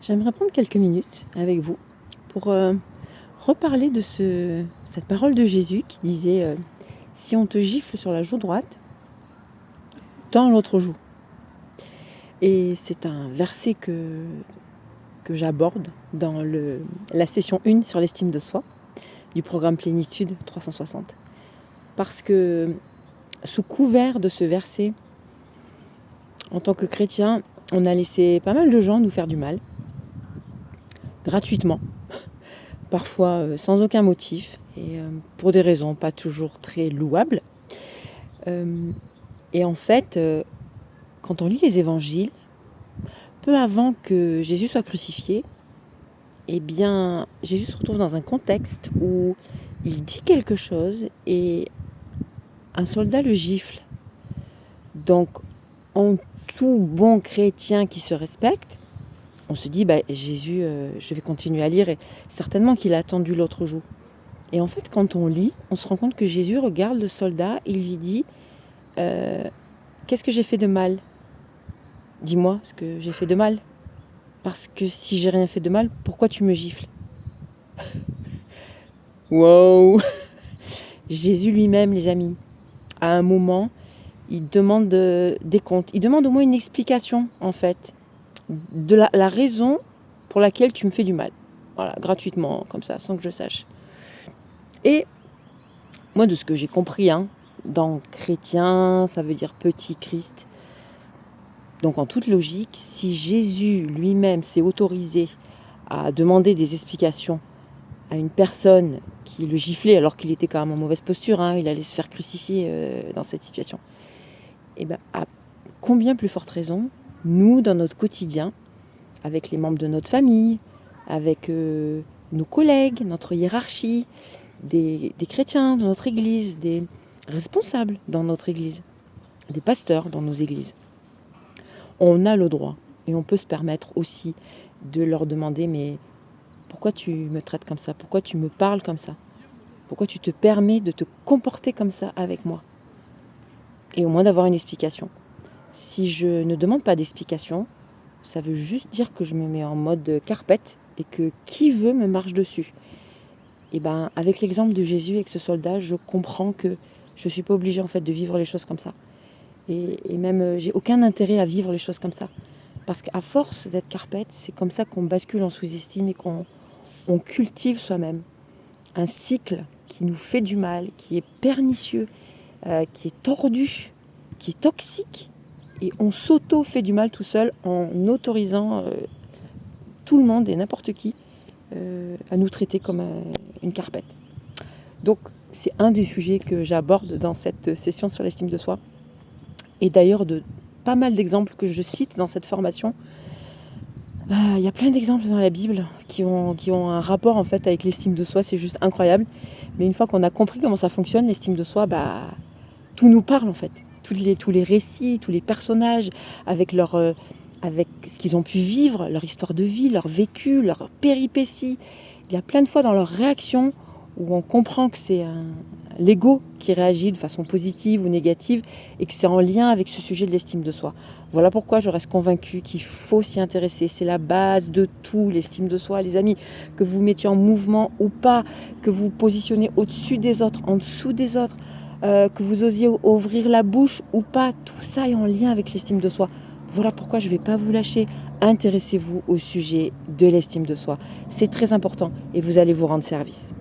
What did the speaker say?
J'aimerais prendre quelques minutes avec vous pour reparler de cette parole de Jésus qui disait si on te gifle sur la joue droite, tends l'autre joue. Et c'est un verset que j'aborde dans la session 1 sur l'estime de soi du programme Plénitude 360. Parce que sous couvert de ce verset, en tant que chrétien, on a laissé pas mal de gens nous faire du mal, gratuitement, parfois sans aucun motif, et pour des raisons pas toujours très louables. Et en fait, quand on lit les évangiles, peu avant que Jésus soit crucifié, eh bien, Jésus se retrouve dans un contexte où il dit quelque chose et un soldat le gifle. Donc, en tout bon chrétien qui se respecte, on se dit, Jésus, je vais continuer à lire, et certainement qu'il a attendu l'autre jour. Et en fait, quand on lit, on se rend compte que Jésus regarde le soldat et il lui dit, qu'est-ce que j'ai fait de mal ? Dis-moi ce que j'ai fait de mal. Parce que si j'ai rien fait de mal, pourquoi tu me gifles ? Wow ! Jésus lui-même, les amis, à un moment, il demande des comptes. Il demande au moins une explication, en fait, de la raison pour laquelle tu me fais du mal. Voilà, gratuitement, comme ça, sans que je sache. Et moi, de ce que j'ai compris, dans chrétien, ça veut dire petit Christ. Donc en toute logique, si Jésus lui-même s'est autorisé à demander des explications à une personne qui le giflait alors qu'il était quand même en mauvaise posture, il allait se faire crucifier dans cette situation, et à combien plus forte raison, nous, dans notre quotidien, avec les membres de notre famille, avec nos collègues, notre hiérarchie, des chrétiens de notre église, des responsables dans notre église, des pasteurs dans nos églises. On a le droit et on peut se permettre aussi de leur demander, mais pourquoi tu me traites comme ça ? Pourquoi tu me parles comme ça ? Pourquoi tu te permets de te comporter comme ça avec moi ? Et au moins d'avoir une explication. Si je ne demande pas d'explication, ça veut juste dire que je me mets en mode carpette et que qui veut me marche dessus. Et avec l'exemple de Jésus avec ce soldat, je comprends que je ne suis pas obligée en fait de vivre les choses comme ça. Et même, j'ai aucun intérêt à vivre les choses comme ça. Parce qu'à force d'être carpette, c'est comme ça qu'on bascule en sous-estime et qu'on cultive soi-même. Un cycle qui nous fait du mal, qui est pernicieux, qui est tordu, qui est toxique. Et on s'auto-fait du mal tout seul en autorisant tout le monde et n'importe qui à nous traiter comme une carpette. Donc, c'est un des sujets que j'aborde dans cette session sur l'estime de soi. Et d'ailleurs, de pas mal d'exemples que je cite dans cette formation, il y a plein d'exemples dans la Bible qui ont un rapport en fait avec l'estime de soi, c'est juste incroyable. Mais une fois qu'on a compris comment ça fonctionne, l'estime de soi, tout nous parle en fait. Tous les récits, tous les personnages, avec ce qu'ils ont pu vivre, leur histoire de vie, leur vécu, leur péripéties. Il y a plein de fois dans leurs réactions où on comprend que c'est l'ego qui réagit de façon positive ou négative et que c'est en lien avec ce sujet de l'estime de soi. Voilà pourquoi je reste convaincue qu'il faut s'y intéresser. C'est la base de tout, l'estime de soi, les amis. Que vous mettiez en mouvement ou pas, que vous positionnez au-dessus des autres, en dessous des autres, que vous osiez ouvrir la bouche ou pas, tout ça est en lien avec l'estime de soi. Voilà pourquoi je ne vais pas vous lâcher. Intéressez-vous au sujet de l'estime de soi. C'est très important et vous allez vous rendre service.